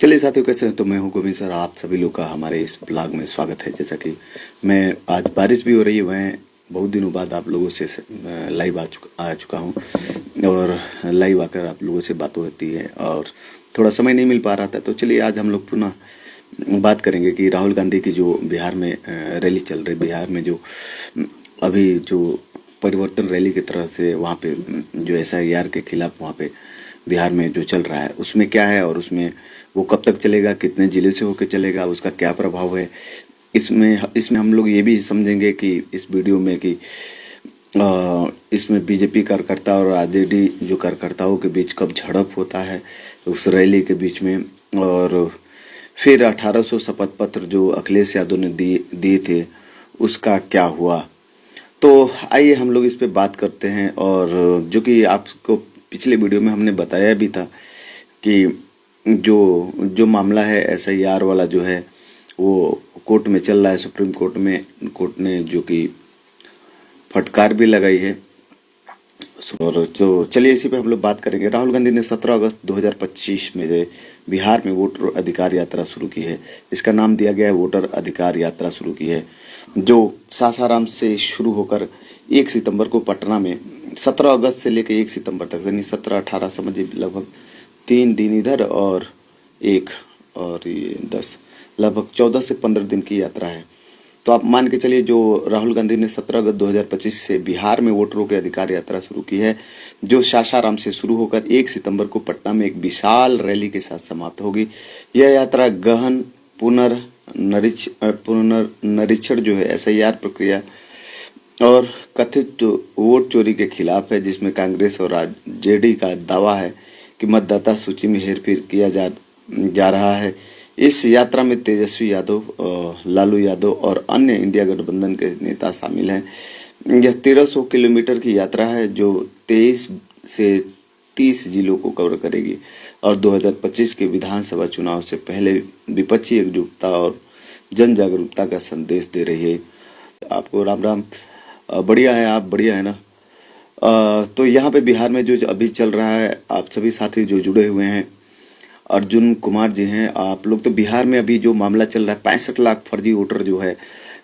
चलिए साथियों, कैसे हैं? तो मैं हूं गोविंद सर। आप सभी लोग का हमारे इस ब्लॉग में स्वागत है। जैसा कि मैं आज बारिश भी हो रही है, मैं बहुत दिनों बाद आप लोगों से लाइव आ चुका हूं और लाइव आकर आप लोगों से बात होती है और थोड़ा समय नहीं मिल पा रहा था। तो चलिए आज हम लोग पुनः बात करेंगे कि राहुल गांधी की जो बिहार में रैली चल रही, बिहार में जो अभी जो परिवर्तन रैली की तरह से वहाँ पे जो SIR के खिलाफ वहाँ पे बिहार में जो चल रहा है उसमें क्या है और उसमें वो कब तक चलेगा, कितने जिले से होकर चलेगा, उसका क्या प्रभाव है। इसमें हम लोग ये भी समझेंगे कि इस वीडियो में कि इसमें BJP कार्यकर्ता और RJD जो कार्यकर्ताओं के बीच कब झड़प होता है उस रैली के बीच में, और फिर 1800 शपथ पत्र जो अखिलेश यादव ने दिए थे उसका क्या हुआ। तो आइए हम लोग इस पे बात करते हैं। और जो कि आपको पिछले वीडियो में हमने बताया भी था कि जो मामला है SIR वाला जो है वो कोर्ट में चल रहा है, सुप्रीम कोर्ट में। कोर्ट ने जो कि फटकार भी लगाई है। और तो चलिए इसी पे हम लोग बात करेंगे। राहुल गांधी ने 17 अगस्त 2025 में बिहार में वोटर अधिकार यात्रा शुरू की है। इसका नाम दिया गया है वोटर अधिकार यात्रा शुरू की है, जो सासाराम से शुरू होकर 1 सितंबर को पटना में 17 अगस्त से लेकर 1 सितंबर तक, यानी 17-18 समझिए, लगभग 3 दिन इधर और ये 10, लगभग 14 से 15 दिन की यात्रा है। तो आप मान के चलिए जो राहुल गांधी ने 17 अगस्त 2025 से बिहार में वोटरों के अधिकार यात्रा शुरू की है, जो सासाराम से शुरू होकर 1 सितंबर को पटना में एक विशाल रैली के साथ समाप्त होगी। यह यात्रा गहन पुनर्निरीक्षण जो है SIR प्रक्रिया और कथित वोट चोरी के खिलाफ है, जिसमें कांग्रेस और RJD का दावा है कि मतदाता सूची में हेरफेर किया जा रहा है। इस यात्रा में तेजस्वी यादव, लालू यादव और अन्य इंडिया गठबंधन के नेता शामिल हैं। यह 1300 किलोमीटर की यात्रा है जो 23 से 30 जिलों को कवर करेगी और 2025 के विधानसभा चुनाव से पहले विपक्षी एकजुटता और जन जागरूकता का संदेश दे रही है। आपको राम राम। बढ़िया है, आप बढ़िया है ना। तो यहाँ पे बिहार में जो अभी चल रहा है, आप सभी साथी जो जुड़े हुए हैं, अर्जुन कुमार जी हैं, आप लोग तो बिहार में अभी जो मामला चल रहा है 65 लाख फर्जी वोटर जो है,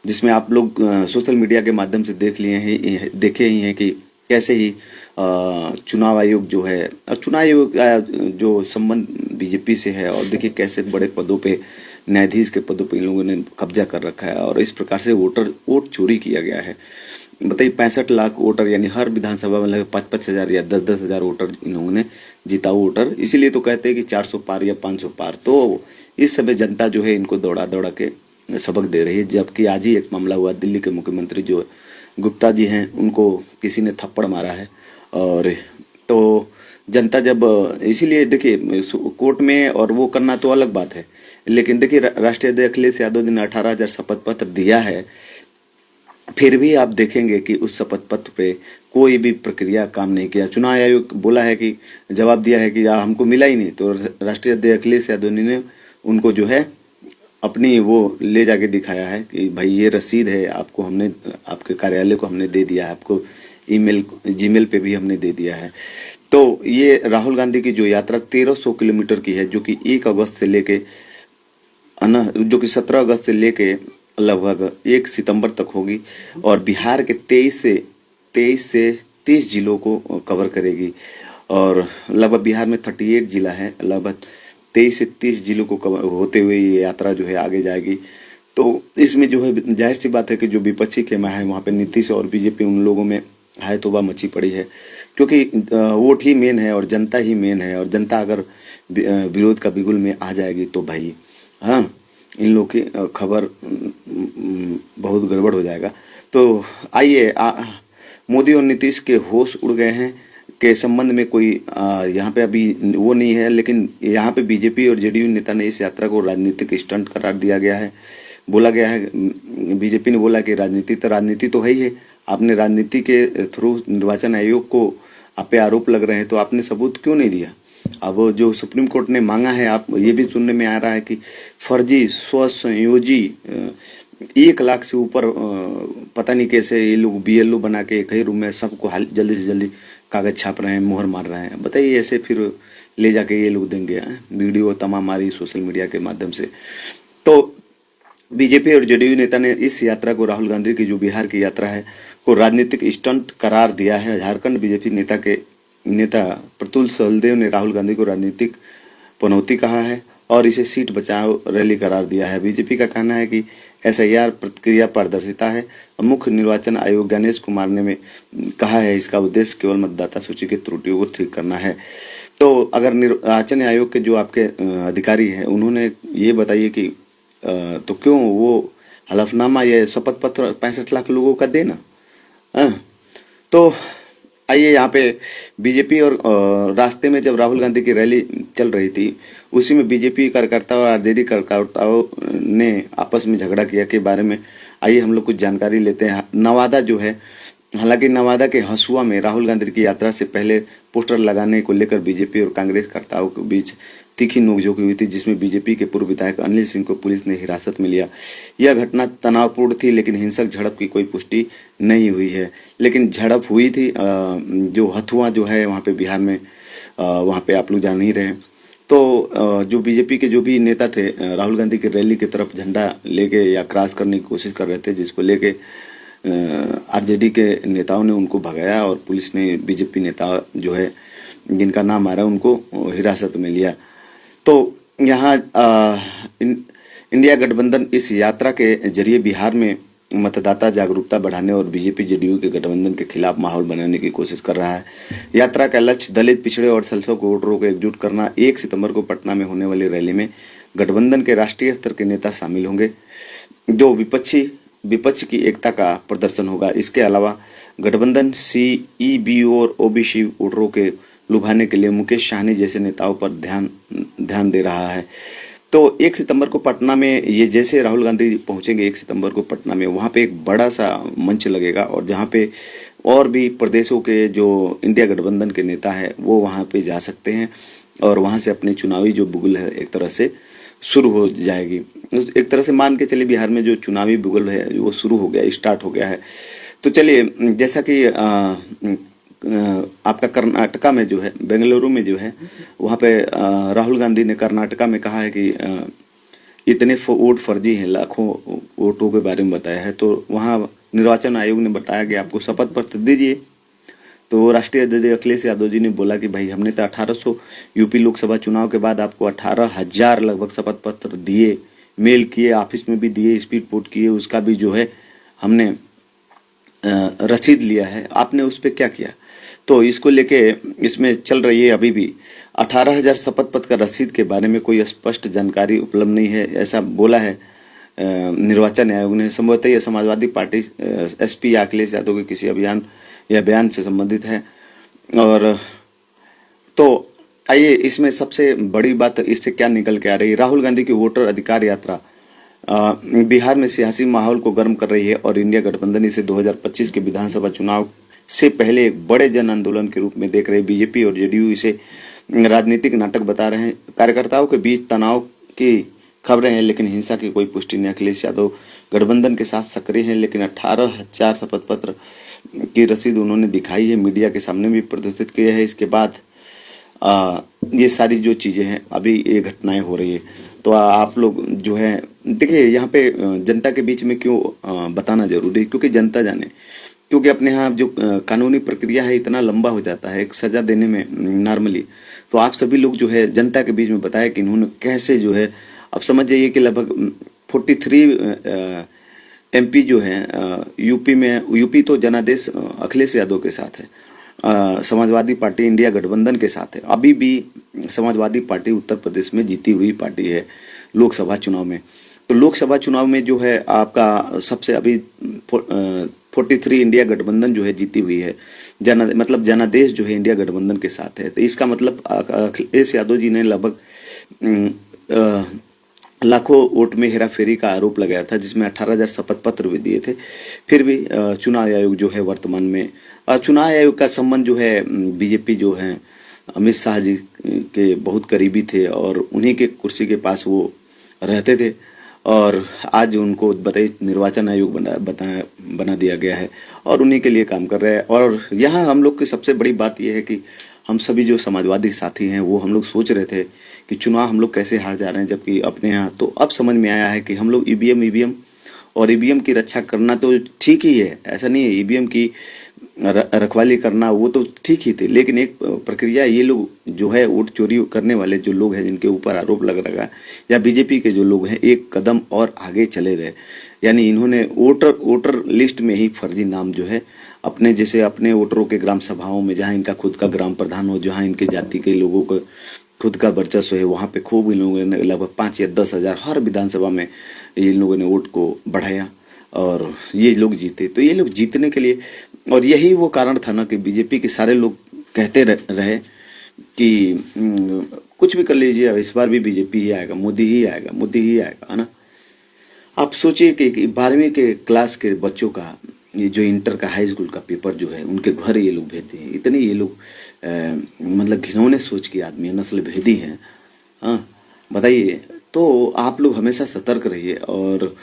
जिसमें आप लोग सोशल मीडिया के माध्यम से देखे ही हैं कि कैसे ही चुनाव आयोग जो है और चुनाव आयोग का जो संबंध BJP से है, और देखिए कैसे बड़े पदों पे, न्यायाधीश के पदों पे इन लोगों ने कब्जा कर रखा है और इस प्रकार से वोट चोरी किया गया है। बताइए, 65 लाख वोटर, यानी हर विधानसभा में लगभग 5-5 हजार या 10-10 हजार वोटर इन लोगों ने जीता वोटर। इसीलिए तो कहते हैं कि 400 पार या 500 पार। तो इस समय जनता जो है इनको दौड़ा दौड़ा के सबक दे रही है। जबकि आज ही एक मामला हुआ, दिल्ली के मुख्यमंत्री जो गुप्ता जी हैं उनको किसी ने थप्पड़ मारा है। और तो जनता जब, इसीलिए देखिए कोर्ट में और वो करना तो अलग बात है, लेकिन देखिए राष्ट्रीय अध्यक्ष अखिलेश यादव जी ने 18,000 शपथ पत्र दिया है, फिर भी आप देखेंगे कि उस शपथ पत्र पे कोई भी प्रक्रिया काम नहीं किया। चुनाव आयोग बोला है कि, जवाब दिया है कि हमको मिला ही नहीं। तो राष्ट्रीय अध्यक्ष अखिलेश यादव ने उनको जो है अपनी वो ले जाके दिखाया है कि भाई ये रसीद है, आपको हमने, आपके कार्यालय को हमने दे दिया है, आपको ईमेल जीमेल पे भी हमने दे दिया है। तो ये राहुल गांधी की जो यात्रा 1300 किलोमीटर की है, जो कि 1 अगस्त से लेके जो कि 17 अगस्त से लेके लगभग 1 सितंबर तक होगी और बिहार के 23 से 30 जिलों को कवर करेगी। और लगभग बिहार में 38 जिला है, लगभग 23 से 30 जिलों को कवर होते हुए ये यात्रा जो है आगे जाएगी। तो इसमें जो है जाहिर सी बात है कि जो विपक्षी खेमा है वहाँ पे नीतीश और BJP, उन लोगों में हाय तौबा मची पड़ी है, क्योंकि वोट ही मेन है और जनता ही मेन है। और जनता अगर विरोध का बिगुल में आ जाएगी तो भाई हाँ, इन लोग की खबर बहुत गड़बड़ हो जाएगा। तो आइए, मोदी और नीतीश के होश उड़ गए हैं के संबंध में कोई यहाँ पे अभी वो नहीं है, लेकिन यहाँ पे BJP और JDU नेता ने इस यात्रा को राजनीतिक स्टंट करार दिया गया है। बोला गया है, BJP ने बोला कि राजनीति तो है ही है, आपने राजनीति के थ्रू निर्वाचन आयोग को आप पे आरोप लग रहे हैं, तो आपने सबूत क्यों नहीं दिया। अब जो सुप्रीम कोर्ट ने मांगा है, आप ये भी सुनने में आ रहा है कि फर्जी स्वसंयोजी 1 लाख से ऊपर पता नहीं कैसे ये लोग BLO बना के एक ही रूम में सबको जल्दी से जल्दी कागज छाप रहे हैं, मोहर मार रहे हैं। बताइए ऐसे फिर ले जाके ये लोग देंगे वीडियो तमाम आ रही सोशल मीडिया के माध्यम से। तो बीजेपी और जेडीयू नेता ने इस यात्रा को, राहुल गांधी की जो बिहार की यात्रा है, को राजनीतिक स्टंट करार दिया है। झारखंड बीजेपी नेता प्रतुल सहलदेव ने राहुल गांधी को राजनीतिक पनौती कहा है और इसे सीट बचाओ रैली करार दिया है। बीजेपी का कहना है कि एसआईआर प्रक्रिया पारदर्शिता है। मुख्य निर्वाचन आयोग गणेश कुमार ने में कहा है इसका उद्देश्य केवल मतदाता सूची की त्रुटियों को ठीक करना है। तो अगर निर्वाचन आयोग के जो आपके अधिकारी हैं उन्होंने ये बताइए कि तो क्यों वो हलफनामा या शपथ पत्र 65 लाख लोगों का देना। तो आइए यहाँ पे बीजेपी और रास्ते में जब राहुल गांधी की रैली चल रही थी उसी में बीजेपी कार्यकर्ता और आरजेडी कार्यकर्ताओं ने आपस में झगड़ा किया के बारे में आइए हम लोग कुछ जानकारी लेते हैं। नवादा जो है, हालांकि नवादा के हसुआ में राहुल गांधी की यात्रा से पहले पोस्टर लगाने को लेकर बीजेपी और कांग्रेस कर्ताओं के बीच तीखी नोकझोंक हुई थी, जिसमें बीजेपी के पूर्व विधायक अनिल सिंह को पुलिस ने हिरासत में लिया। यह घटना तनावपूर्ण थी, लेकिन हिंसक झड़प की कोई पुष्टि नहीं हुई है। लेकिन झड़प हुई थी जो हथुआ जो है वहाँ पे बिहार में, वहाँ पे आप लोग जान ही रहे। तो जो बीजेपी के जो भी नेता थे राहुल गांधी की रैली की तरफ झंडा लेके या क्रॉस करने की कोशिश कर रहे थे, जिसको लेके आरजेडी के नेताओं ने उनको भगाया और पुलिस ने बीजेपी नेता जो है जिनका नाम आ रहा है उनको हिरासत में लिया। तो यहाँ इंडिया गठबंधन इस यात्रा के जरिए बिहार में मतदाता जागरूकता बढ़ाने और बीजेपी जेडीयू के गठबंधन के खिलाफ माहौल बनाने की कोशिश कर रहा है। यात्रा का लक्ष्य दलित, पिछड़े और संख्यालघु वोटरों को एकजुट करना। 1 सितंबर को पटना में होने वाली रैली में गठबंधन के राष्ट्रीय स्तर के नेता शामिल होंगे, जो विपक्ष की एकता का प्रदर्शन होगा। इसके अलावा गठबंधन सीईबीओ और ओबीसी वोटरों के लुभाने के लिए मुकेश सहनी जैसे नेताओं पर ध्यान दे रहा है। तो 1 सितंबर को पटना में ये जैसे राहुल गांधी पहुंचेंगे 1 सितंबर को पटना में, वहां पे एक बड़ा सा मंच लगेगा और जहां पे और भी प्रदेशों के जो इंडिया गठबंधन के नेता है वो वहां पे जा सकते हैं और वहां से अपनी चुनावी जो बुगल है एक तरह से शुरू हो जाएगी। एक तरह से मान के चलिए बिहार में जो चुनावी बुगल है वो शुरू हो गया, स्टार्ट हो गया है। तो चलिए, जैसा कि आपका कर्नाटका में जो है, बेंगलुरु में जो है, वहाँ पे राहुल गांधी ने कर्नाटका में कहा है कि इतने वोट फर्जी हैं, लाखों वोटों के बारे में बताया है। तो वहाँ निर्वाचन आयोग ने बताया कि आपको शपथ पत्र दीजिए। तो राष्ट्रीय अध्यक्ष अखिलेश यादव जी ने बोला कि भाई हमने तो 1800 यूपी लोकसभा चुनाव के बाद आपको 18,000 लगभग शपथ पत्र दिए, मेल किए, ऑफिस में भी दिए, स्पीड पोस्ट किए, उसका भी जो है हमने रसीद लिया है, आपने उस पर क्या किया। तो इसको लेके इसमें चल रही है अभी भी 18,000 शपथ पत्र का रसीद के बारे में कोई स्पष्ट जानकारी उपलब्ध नहीं है, ऐसा बोला है निर्वाचन आयोग ने। संभवतः यह समाजवादी पार्टी एसपी अखिलेश यादव के किसी अभियान या बयान से संबंधित है। और तो आइए, इसमें सबसे बड़ी बात इससे क्या निकल के आ रही है। राहुल गांधी की वोटर अधिकार यात्रा बिहार में सियासी माहौल को गर्म कर रही है और इंडिया गठबंधन इसे 2025 के विधानसभा चुनाव से पहले एक बड़े जन आंदोलन के रूप में देख रहे। बीजेपी और जेडीयू इसे राजनीतिक नाटक बता रहे हैं। कार्यकर्ताओं के बीच तनाव की खबरें हैं, लेकिन हिंसा की कोई पुष्टि नहीं। अखिलेश यादव गठबंधन के साथ सक्रिय हैं, लेकिन 18,000 शपथ पत्र की रसीद उन्होंने दिखाई है, मीडिया के सामने भी प्रदर्शित किया है। इसके बाद ये सारी जो चीजें हैं, अभी ये घटनाएं हो रही है। तो आप लोग जो है देखिए, यहाँ पे जनता के बीच में क्यों बताना जरूरी है, क्योंकि जनता जाने, क्योंकि अपने यहाँ जो कानूनी प्रक्रिया है इतना लंबा हो जाता है एक सजा देने में नॉर्मली। तो आप सभी लोग जो है जनता के बीच में बताया कि इन्होंने कैसे जो है, अब समझ जाइए कि लगभग 43 एमपी जो है यूपी में, यूपी तो जनादेश अखिलेश यादव के साथ है, समाजवादी पार्टी इंडिया गठबंधन के साथ है। अभी भी समाजवादी पार्टी उत्तर प्रदेश में जीती हुई पार्टी है लोकसभा चुनाव में। तो लोकसभा चुनाव में जो है आपका सबसे अभी 43 इंडिया गठबंधन जो है जीती हुई है, मतलब जनादेश जो है इंडिया गठबंधन के साथ है। तो इसका मतलब अखिलेश यादव जी ने लगभग लाखों वोट में हेराफेरी का आरोप लगाया था, जिसमें 18,000 शपथ पत्र भी दिए थे। फिर भी चुनाव आयोग जो है वर्तमान में, चुनाव आयोग का संबंध जो है बीजेपी जो है अमित शाह जी के बहुत करीबी थे और उन्हीं के कुर्सी के पास वो रहते थे। और आज उनको बताइए निर्वाचन आयोग बना दिया गया है और उन्हीं के लिए काम कर रहे हैं। और यहाँ हम लोग की सबसे बड़ी बात यह है कि हम सभी जो समाजवादी साथी हैं वो हम लोग सोच रहे थे कि चुनाव हम लोग कैसे हार जा रहे हैं, जबकि अपने यहाँ तो अब समझ में आया है कि हम लोग ईवीएम और ईवीएम की रक्षा करना तो ठीक ही है, ऐसा नहीं है। ईवीएम की रखवाली करना वो तो ठीक ही थे, लेकिन एक प्रक्रिया ये लोग जो है वोट चोरी करने वाले जो लोग हैं जिनके ऊपर आरोप लग रहा है, या बीजेपी के जो लोग हैं, एक कदम और आगे चले गए। यानी इन्होंने वोटर लिस्ट में ही फर्जी नाम जो है अपने जैसे अपने वोटरों के ग्राम सभाओं में, जहां इनका खुद का ग्राम प्रधान हो, जहां इनके जाति के लोगों को खुद का वर्चस्व है, वहां पे खूब इन लोगों ने लगभग 5 या 10 हजार हर विधानसभा में इन लोगों ने वोट को बढ़ाया और ये लोग जीते। तो ये लोग जीतने के लिए, और यही वो कारण था ना कि बीजेपी के सारे लोग कहते रहे कि कुछ भी कर लीजिए, इस बार भी बीजेपी ही आएगा, मोदी ही आएगा, मोदी ही आएगा, है ना। आप सोचिए कि 12वीं के क्लास के बच्चों का, ये जो इंटर का हाई स्कूल का पेपर जो है उनके घर ये लोग भेजते हैं। इतने ये लोग मतलब घिनौने सोच के आदमी है, नस्ल भेदी हैं। हाँ बताइए, तो आप लोग हमेशा सतर्क रहिए। और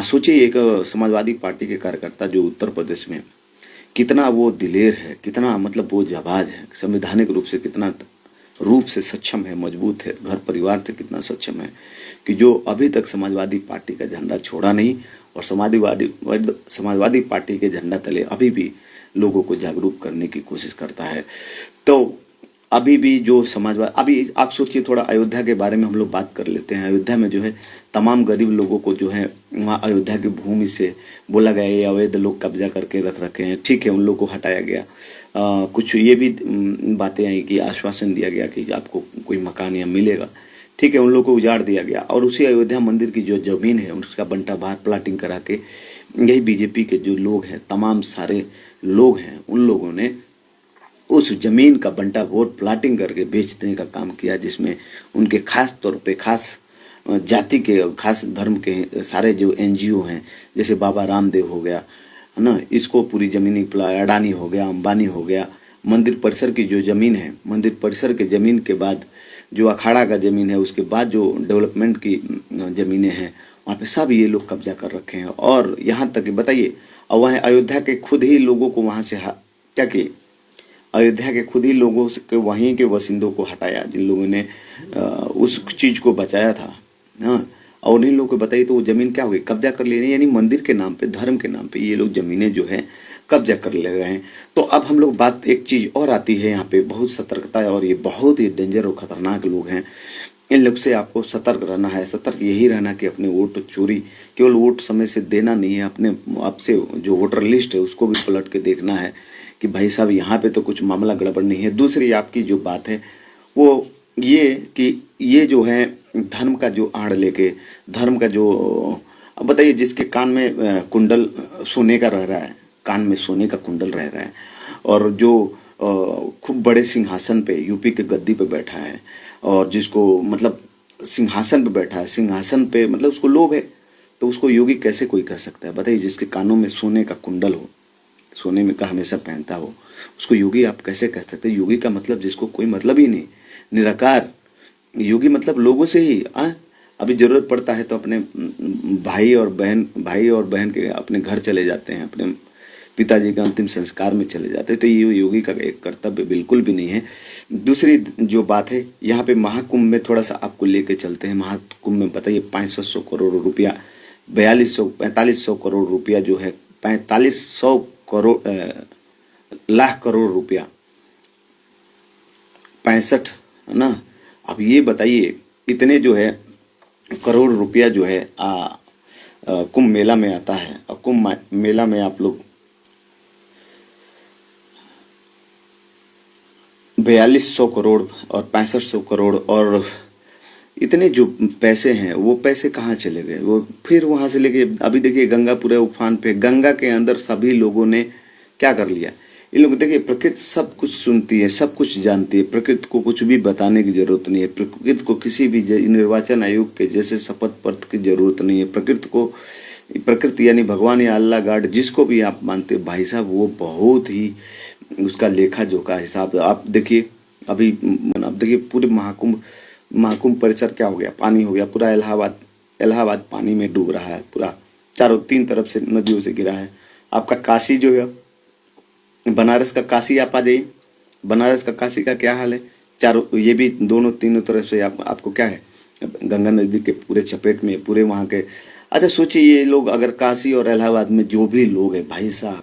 सोचिए एक समाजवादी पार्टी के कार्यकर्ता जो उत्तर प्रदेश में कितना वो दिलेर है, कितना मतलब वो जाबाज है, संवैधानिक रूप से कितना रूप से सक्षम है, मजबूत है, घर परिवार से कितना सक्षम है कि जो अभी तक समाजवादी पार्टी का झंडा छोड़ा नहीं और समाजवादी पार्टी के झंडा तले अभी भी लोगों को जागरूक करने की कोशिश करता है। तो अभी भी जो समाजवाद, अभी आप सोचिए थोड़ा अयोध्या के बारे में हम लोग बात कर लेते हैं। अयोध्या में जो है तमाम गरीब लोगों को जो है वहाँ अयोध्या की भूमि से बोला गया ये अवैध लोग कब्जा करके रख रखे हैं, ठीक है, उन लोगों को हटाया गया। कुछ ये भी बातें आई कि आश्वासन दिया गया कि आपको कोई मकान या मिलेगा, ठीक है, उन लोगों को उजाड़ दिया गया। और उसी अयोध्या मंदिर की जो जमीन है उसका बंटा बाहर प्लाटिंग करा के यही बीजेपी के जो लोग हैं, तमाम सारे लोग हैं, उन लोगों ने उस जमीन का बंटा वोट प्लाटिंग करके बेचने का काम किया, जिसमें उनके खास तौर पे खास जाति के, खास धर्म के सारे जो एनजीओ हैं, जैसे बाबा रामदेव हो गया, है ना, इसको पूरी जमीन, अडानी हो गया, अंबानी हो गया। मंदिर परिसर की जो जमीन है, मंदिर परिसर के जमीन के बाद जो अखाड़ा का जमीन है, उसके बाद जो डेवलपमेंट की जमीनें हैं, वहाँ पे सब ये लोग कब्जा कर रखे हैं। और यहाँ तक कि बताइए, और वहाँ अयोध्या के खुद ही लोगों को वहाँ से क्या किए, अयोध्या के खुद ही लोगों के वहीं के वसिंदों को हटाया, जिन लोगों ने उस चीज को बचाया था। हाँ, और उन्हीं लोगों को बताइए तो वो जमीन क्या हो गई, कब्जा कर ले रहे हैं। यानी मंदिर के नाम पे, धर्म के नाम पे ये लोग जमीनें जो है कब्जा कर ले रहे हैं। तो अब हम लोग बात, एक चीज और आती है यहाँ पे, बहुत सतर्कता है, और ये बहुत ही डेंजर और खतरनाक लोग हैं। इन लोग से आपको सतर्क रहना है। सतर्क यही रहना कि अपने वोट चोरी, केवल वोट समय से देना नहीं है, अपने आपसे जो वोटर लिस्ट है उसको भी पलट के देखना है कि भाई साहब यहाँ पे तो कुछ मामला गड़बड़ नहीं है। दूसरी आपकी जो बात है वो ये कि ये जो है धर्म का जो आड़ लेके, धर्म का जो, अब बताइए, जिसके कान में कुंडल सोने का रह रहा है, कान में सोने का कुंडल रह रहा है, और जो खूब बड़े सिंहासन पे, यूपी के गद्दी पे बैठा है, और जिसको मतलब सिंहासन पे बैठा है, सिंहासन पे मतलब उसको लोभ है, तो उसको योगी कैसे कोई कर सकता है बताइए। जिसके कानों में सोने का कुंडल हो, सोने में का हमेशा पहनता हो, उसको योगी आप कैसे कह सकते हैं। योगी का मतलब जिसको कोई मतलब ही नहीं, निराकार योगी, मतलब लोगों से ही। अभी जरूरत पड़ता है तो अपने भाई और बहन के अपने घर चले जाते हैं, अपने पिताजी के अंतिम संस्कार में चले जाते हैं। तो ये योगी का एक कर्तव्य बिल्कुल भी नहीं है। दूसरी जो बात है, यहाँ पे महाकुंभ में थोड़ा सा आपको लेके चलते हैं। महाकुंभ में बताइए 500 करोड़ रुपया, 4500 करोड़ रुपया जो है, 4500 करोड़ लाख करोड़ रुपया, 65 है ना। अब ये बताइए इतने जो है करोड़ रुपया जो है कुंभ मेला में आता है, और कुंभ मेला में आप लोग 4200 करोड़ और 6500 करोड़ और इतने जो पैसे हैं, वो पैसे कहाँ चले गए। वो फिर वहां से लेके अभी देखिए गंगा पूरे उफान पे, गंगा के अंदर सभी लोगों ने क्या कर लिया। इन लोग देखिए, प्रकृति सब कुछ सुनती है, सब कुछ जानती है, प्रकृति को कुछ भी बताने की जरूरत नहीं है। प्रकृति को किसी भी निर्वाचन आयोग के जैसे शपथ पत्र की जरूरत नहीं है। प्रकृति यानी भगवान या अल्लाह गॉड, जिसको भी आप मानते हैं भाई साहब, वो बहुत ही उसका लेखा जोखा हिसाब आप देखिए। अभी अब देखिए पूरे महाकुंभ परिसर क्या हो गया, पानी हो गया पूरा। इलाहाबाद पानी में डूब रहा है पूरा, चारों 3 तरफ से नदियों से घिरा है। आपका काशी जो है, बनारस का काशी आप आ जाइए, बनारस का, काशी का क्या हाल है? चारों ये भी दोनों तीनों तरफ से आपको क्या है, गंगा नदी के पूरे चपेट में, पूरे वहां के। अच्छा सोचिए, ये लोग अगर काशी और इलाहाबाद में जो भी लोग हैं भाई साहब,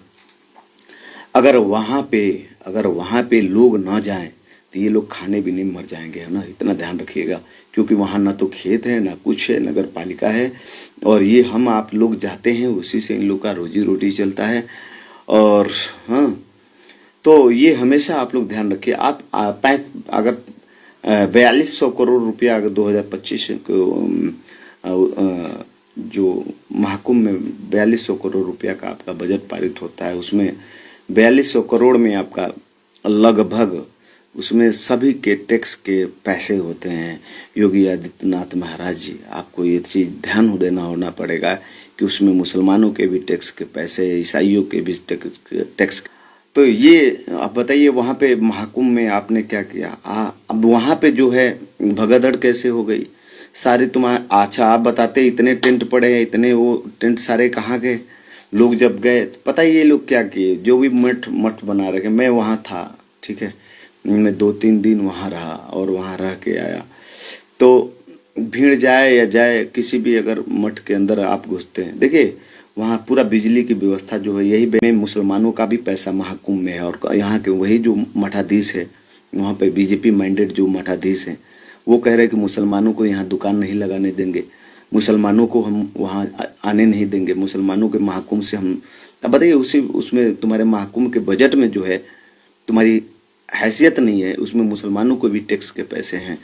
अगर वहां पे लोग ना जाएं तो ये लोग खाने भी नहीं मर जाएंगे, है ना, इतना ध्यान रखिएगा। क्योंकि वहां ना तो खेत है ना कुछ है, नगर पालिका है, और ये हम आप लोग जाते हैं, उसी से इन लोग का रोजी रोटी चलता है। और हाँ, तो ये हमेशा आप लोग ध्यान रखिए। आप अगर 4200 करोड़ रुपया अगर 2025 को जो महाकुंभ में 4200 करोड़ रुपया का आपका बजट पारित होता है, उसमें 4200 करोड़ में आपका लगभग उसमें सभी के टैक्स के पैसे होते हैं। योगी आदित्यनाथ महाराज जी, आपको ये चीज ध्यान देना होना पड़ेगा कि उसमें मुसलमानों के भी टैक्स के पैसे, ईसाइयों के भी टैक्स। तो ये आप बताइए, वहां पे महाकुंभ में आपने क्या किया? अब वहां पे जो है भगदड़ कैसे हो गई सारे तुम्हारे। अच्छा आप बताते, इतने टेंट पड़े हैं, इतने वो टेंट सारे कहाँ गए? लोग जब गए तो पता ही ये लोग क्या किए, जो भी मठ मठ बना रखे। मैं वहां था, ठीक है, मैं 2-3 दिन वहां रहा और वहां रह के आया। तो भीड़ जाए या जाए, किसी भी अगर मठ के अंदर आप घुसते हैं, देखिए वहाँ पूरा बिजली की व्यवस्था जो है, यही में मुसलमानों का भी पैसा महाकुंभ में है। और यहाँ के वही जो मठाधीश है, वहाँ पे बीजेपी माइंडेड जो मठाधीश हैं, वो कह रहे हैं कि मुसलमानों को यहाँ दुकान नहीं लगाने देंगे, मुसलमानों को हम वहाँ आने नहीं देंगे, मुसलमानों के महाकुंभ से हम। अब बताइए, उसी उसमें तुम्हारे महाकुंभ के बजट में जो है तुम्हारी हैसियत नहीं है, उसमें मुसलमानों को भी टैक्स के पैसे हैं।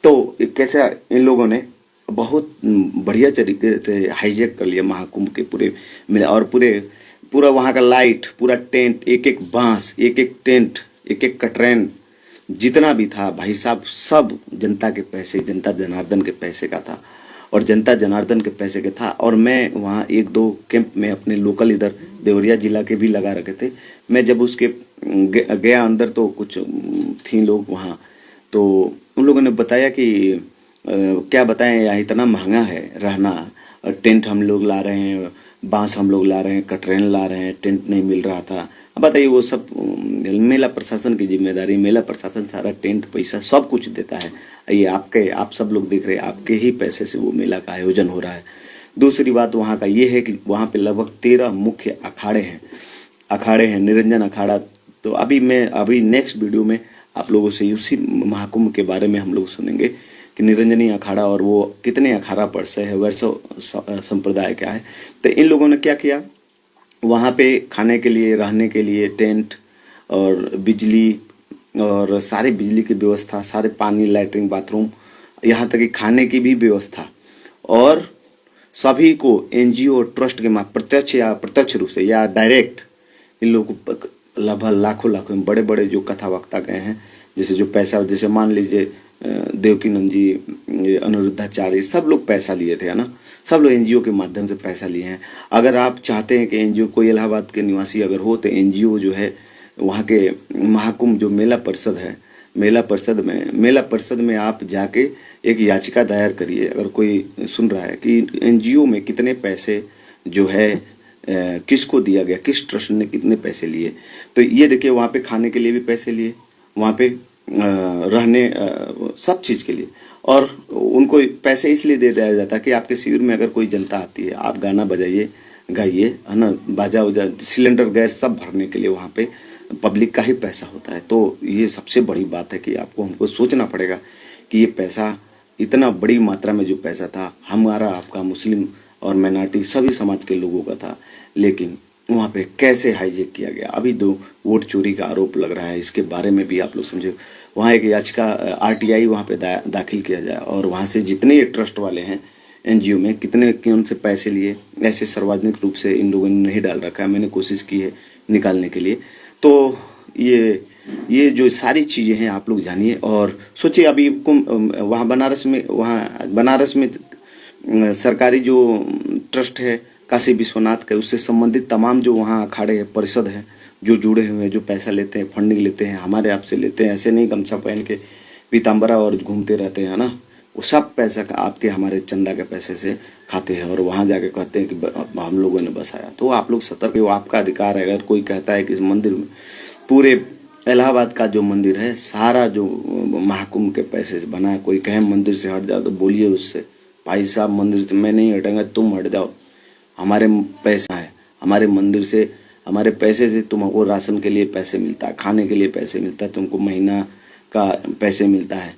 तो कैसा इन लोगों ने बहुत बढ़िया तरीके से हाईजैक कर लिया महाकुंभ के पूरे मेला। और पूरा वहां का लाइट, पूरा टेंट, एक एक बांस, एक एक टेंट, एक एक कटरैन, जितना भी था भाई साहब, सब जनता के पैसे, जनता जनार्दन के पैसे का था, और जनता जनार्दन के पैसे के था। और मैं वहाँ 1-2 कैंप में अपने लोकल इधर देवरिया जिला के भी लगा रखे थे। मैं जब उसके गया अंदर, तो कुछ थी लोग वहाँ, तो उन लोगों ने बताया कि क्या बताएं, यहाँ इतना महंगा है रहना, टेंट हम लोग ला रहे हैं, बांस हम लोग ला रहे हैं, कटरैन ला रहे हैं, टेंट नहीं मिल रहा था। अब बताइए, वो सब मेला प्रशासन की जिम्मेदारी, मेला प्रशासन सारा टेंट पैसा सब कुछ देता है। ये आप सब लोग देख रहे हैं, आपके ही पैसे से वो मेला का आयोजन हो रहा है। दूसरी बात वहाँ का ये है कि वहाँ पे लगभग 13 मुख्य अखाड़े हैं, निरंजन अखाड़ा। तो अभी नेक्स्ट वीडियो में आप लोगों से उसी महाकुंभ के बारे में हम लोग सुनेंगे कि निरंजनी अखाड़ा और वो कितने अखाड़ा पड़ से है, वैसा संप्रदाय क्या है। तो इन लोगों ने क्या किया, वहाँ पे खाने के लिए, रहने के लिए टेंट और बिजली, और सारे बिजली की व्यवस्था, सारे पानी, लैट्रिन, बाथरूम, यहाँ तक कि खाने की भी व्यवस्था, और सभी को एनजीओ ट्रस्ट के प्रत्यक्ष या अप्रत्यक्ष रूप से या डायरेक्ट इन लोगों को लगभग लाखों बड़े बड़े जो कथा वक्ता गए हैं, जैसे जो पैसा, जैसे मान लीजिए देवकीनंद जी, अनिरुद्धाचार्य, सब लोग पैसा लिए थे, है ना, सब लोग एनजीओ के माध्यम से पैसा लिए हैं। अगर आप चाहते हैं कि एनजीओ, कोई इलाहाबाद के निवासी अगर हो, तो एनजीओ जो है वहाँ के महाकुंभ जो मेला परिषद है, मेला परिषद में आप जाके एक याचिका दायर करिए, अगर कोई सुन रहा है, कि एनजीओ में कितने पैसे जो है किसको दिया गया, किस ट्रस्ट ने कितने पैसे लिए। तो ये देखिए, वहाँ पे खाने के लिए भी पैसे लिए, वहाँ पे रहने, सब चीज के लिए। और उनको पैसे इसलिए दे दिया जाता है कि आपके शिविर में अगर कोई जनता आती है, आप गाना बजाइए, गाइए, है ना, बाजा वजा, सिलेंडर गैस सब भरने के लिए वहाँ पे पब्लिक का ही पैसा होता है। तो ये सबसे बड़ी बात है कि हमको सोचना पड़ेगा कि ये पैसा, इतना बड़ी मात्रा में जो पैसा था, हमारा, आपका, मुस्लिम और माइनॉरिटी सभी समाज के लोगों का था, लेकिन वहाँ पे कैसे हाईजैक किया गया। अभी 2 वोट चोरी का आरोप लग रहा है, इसके बारे में भी आप लोग समझे। वहाँ एक याचिका आरटीआई वहाँ पे दाखिल किया जाए, और वहाँ से जितने ट्रस्ट वाले हैं एनजीओ में, कितने उनसे पैसे लिए, ऐसे सार्वजनिक रूप से इन लोगों ने नहीं डाल रखा है। मैंने कोशिश की है निकालने के लिए। तो ये जो सारी चीजें हैं आप लोग जानिए और सोचिए। अभी वहाँ बनारस में सरकारी जो ट्रस्ट है काशी विश्वनाथ का, उससे संबंधित तमाम जो वहाँ अखाड़े परिषद है, जो जुड़े हुए हैं, जो पैसा लेते हैं, फंडिंग लेते हैं, हमारे आपसे लेते हैं, ऐसे नहीं गमछा पहन के पीताम्बरा और घूमते रहते हैं, ना, वो सब पैसा का आपके हमारे चंदा के पैसे से खाते हैं, और वहाँ जाके कहते हैं कि हम लोगों ने बसाया। तो आप लोग सतर्क हो, आपका अधिकार है। अगर कोई कहता है कि इस मंदिर में पूरे इलाहाबाद का जो मंदिर है सारा जो महाकुंभ के पैसे से बना है। कोई कहे मंदिर से हट जाओ तो बोलिए उससे, भाई साहब मंदिर से मैं नहीं हटूंगा, तुम हट जाओ, हमारे पैसा है, हमारे मंदिर से, हमारे पैसे से तुमको राशन के लिए पैसे मिलता है, खाने के लिए पैसे मिलता है, तुमको महीना का पैसे मिलता है,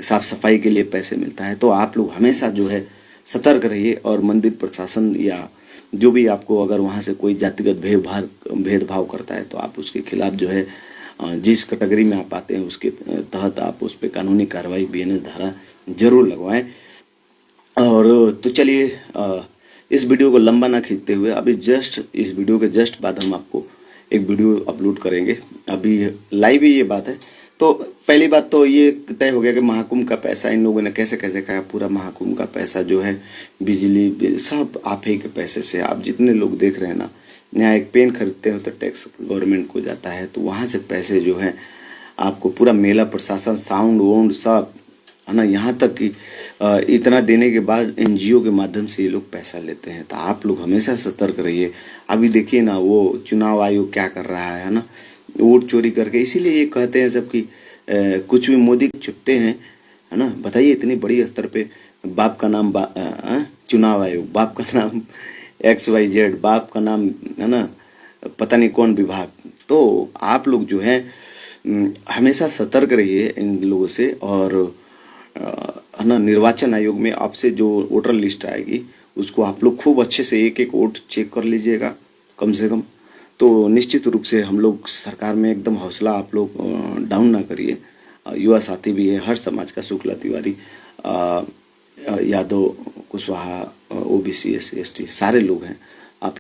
साफ सफाई के लिए पैसे मिलता है। तो आप लोग हमेशा जो है सतर्क रहिए और मंदिर प्रशासन या जो भी आपको अगर वहाँ से कोई जातिगत भेदभाव करता है तो आप उसके खिलाफ जो है जिस कैटेगरी में आप आते हैं उसके तहत आप उस पर कानूनी कार्रवाई BNS धारा जरूर लगवाएं। और तो चलिए इस वीडियो को लंबा ना खींचते हुए अभी जस्ट इस वीडियो के जस्ट बाद हम आपको एक वीडियो अपलोड करेंगे। अभी लाइव ही ये बात है। तो पहली बात तो ये तय हो गया कि महाकुंभ का पैसा इन लोगों ने कैसे कैसे खाया। पूरा महाकुंभ का पैसा जो है बिजली सब आप ही के पैसे से, आप जितने लोग देख रहे हैं ना, यहाँ एक पेन खरीदते हो तो टैक्स गवर्नमेंट को जाता है, तो वहाँ से पैसे जो है आपको पूरा मेला प्रशासन साउंड वाउंड सब है ना, यहाँ तक कि इतना देने के बाद NGO के माध्यम से ये लोग पैसा लेते हैं। तो आप लोग हमेशा सतर्क रहिए। अभी देखिए ना वो चुनाव आयोग क्या कर रहा है ना, वोट चोरी करके। इसीलिए ये कहते हैं जबकि कुछ भी मोदी छुट्टे हैं है ना। बताइए इतनी बड़ी स्तर पे बाप का नाम चुनाव आयोग, बाप का नाम XYZ, बाप का नाम है ना पता नहीं कौन विभाग। तो आप लोग जो है हमेशा सतर्क रहिए इन लोगों से। और है ना निर्वाचन आयोग में आपसे जो वोटर लिस्ट आएगी उसको आप लोग खूब अच्छे से एक एक वोट चेक कर लीजिएगा कम से कम। तो निश्चित रूप से हम लोग सरकार में एकदम हौसला आप लोग डाउन ना करिए। युवा साथी भी है हर समाज का, Shukla Tiwari, Yadav, Kushwaha, OBC SC ST सारे लोग हैं।